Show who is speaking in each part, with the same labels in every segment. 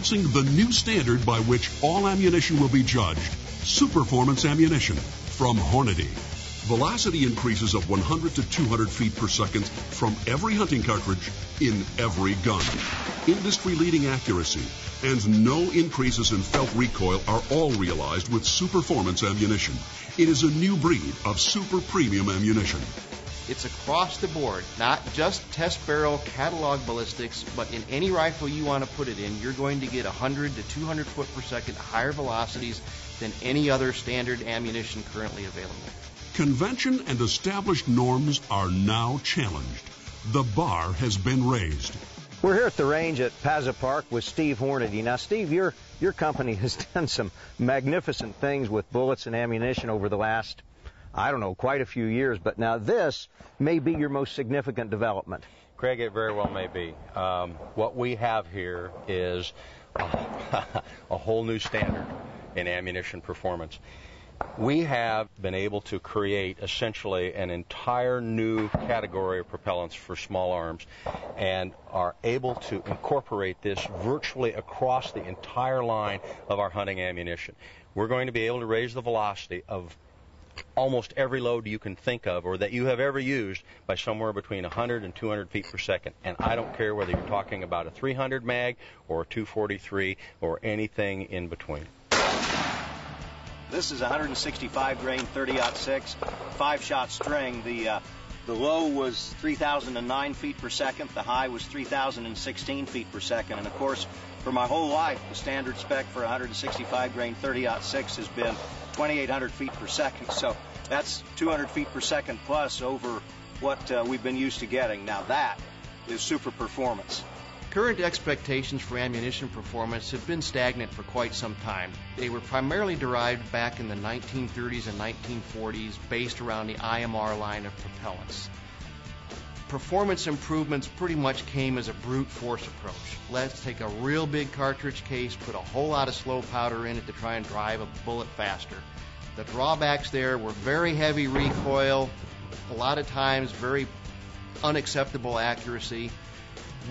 Speaker 1: announcing the new standard by which all ammunition will be judged, Superformance ammunition from Hornady. Velocity increases of 100 to 200 feet per second from every hunting cartridge in every gun. Industry-leading accuracy and no increases in felt recoil are all realized with Superformance ammunition. It is a new breed of super premium ammunition.
Speaker 2: It's across the board, not just test barrel catalog ballistics, but in any rifle you want to put it in, you're going to get 100 to 200 foot per second higher velocities than any other standard ammunition currently available.
Speaker 1: Convention and established norms are now challenged. The bar has been raised.
Speaker 3: We're here at the range at Paza Park with Steve Hornady. Now, Steve, your company has done some magnificent things with bullets and ammunition over the last, I don't know, quite a few years, but now this may be your most significant development.
Speaker 4: Craig, it very well may be. What we have here is a whole new standard in ammunition performance. We have been able to create essentially an entire new category of propellants for small arms and are able to incorporate this virtually across the entire line of our hunting ammunition. We're going to be able to raise the velocity of almost every load you can think of or that you have ever used by somewhere between 100 and 200 feet per second. And I don't care whether you're talking about a 300 mag or a 243 or anything in between.
Speaker 5: This is 165 grain 30-06, 5-shot string. The low was 3,009 feet per second. The high was 3,016 feet per second. And of course, for my whole life, the standard spec for 165 grain 30-06 has been 2,800 feet per second. So that's 200 feet per second plus over what we've been used to getting. Now that is super performance.
Speaker 2: Current expectations for ammunition performance have been stagnant for quite some time. They were primarily derived back in the 1930s and 1940s based around the IMR line of propellants. Performance improvements pretty much came as a brute force approach. Let's take a real big cartridge case, put a whole lot of slow powder in it to try and drive a bullet faster. The drawbacks there were very heavy recoil, a lot of times very unacceptable accuracy.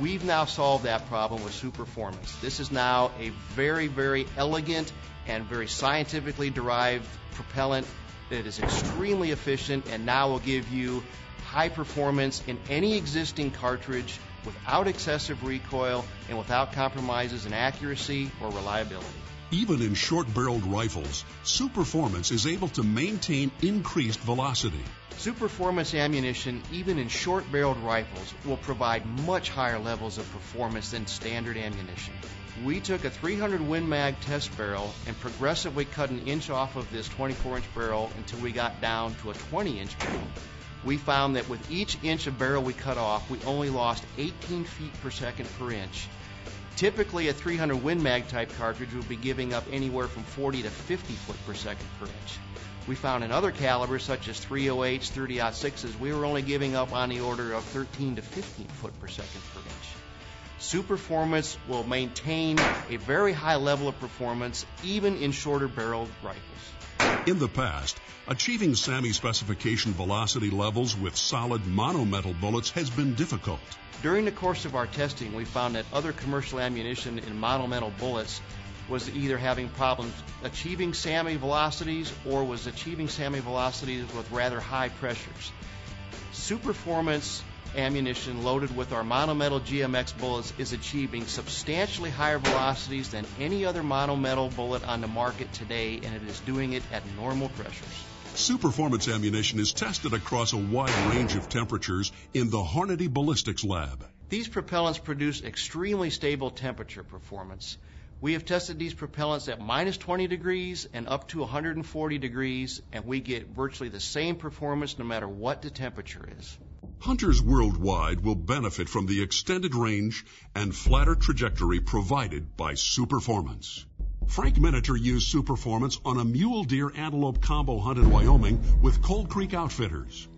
Speaker 2: We've now solved that problem with Superformance. This is now a very, very elegant and very scientifically derived propellant that is extremely efficient and now will give you high performance in any existing cartridge without excessive recoil and without compromises in accuracy or reliability.
Speaker 1: Even in short-barreled rifles, Superformance is able to maintain increased velocity.
Speaker 2: Superformance ammunition, even in short-barreled rifles, will provide much higher levels of performance than standard ammunition. We took a 300 Win Mag test barrel and progressively cut an inch off of this 24-inch barrel until we got down to a 20-inch barrel. We found that with each inch of barrel we cut off, we only lost 18 feet per second per inch. Typically, a 300 Win Mag type cartridge would be giving up anywhere from 40 to 50 foot per second per inch. We found in other calibers, such as 308s, 30-06s, we were only giving up on the order of 13 to 15 foot per second per inch. Superformance will maintain a very high level of performance even in shorter barreled rifles.
Speaker 1: In the past, achieving SAMI specification velocity levels with solid monometal bullets has been difficult.
Speaker 2: During the course of our testing, we found that other commercial ammunition in monometal bullets was either having problems achieving SAMI velocities or was achieving SAMI velocities with rather high pressures. Superformance ammunition loaded with our monometal GMX bullets is achieving substantially higher velocities than any other monometal bullet on the market today, and it is doing it at normal pressures.
Speaker 1: Superformance ammunition is tested across a wide range of temperatures in the Hornady Ballistics Lab.
Speaker 2: These propellants produce extremely stable temperature performance. We have tested these propellants at minus 20 degrees and up to 140 degrees, and we get virtually the same performance no matter what the temperature is.
Speaker 1: Hunters worldwide will benefit from the extended range and flatter trajectory provided by Superformance. Frank Miniter used Superformance on a mule deer antelope combo hunt in Wyoming with Cold Creek Outfitters.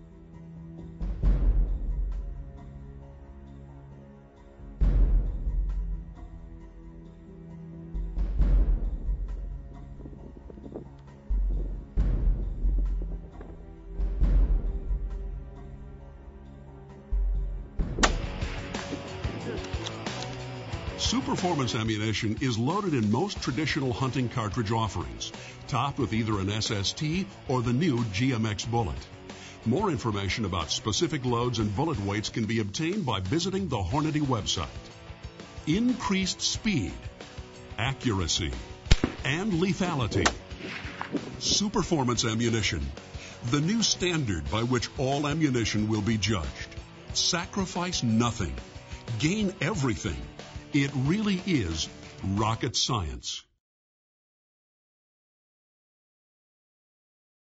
Speaker 1: Superformance ammunition is loaded in most traditional hunting cartridge offerings, topped with either an SST or the new GMX bullet. More information about specific loads and bullet weights can be obtained by visiting the Hornady website. Increased speed, accuracy, and lethality. Superformance ammunition, the new standard by which all ammunition will be judged. Sacrifice nothing, gain everything. It really is rocket science.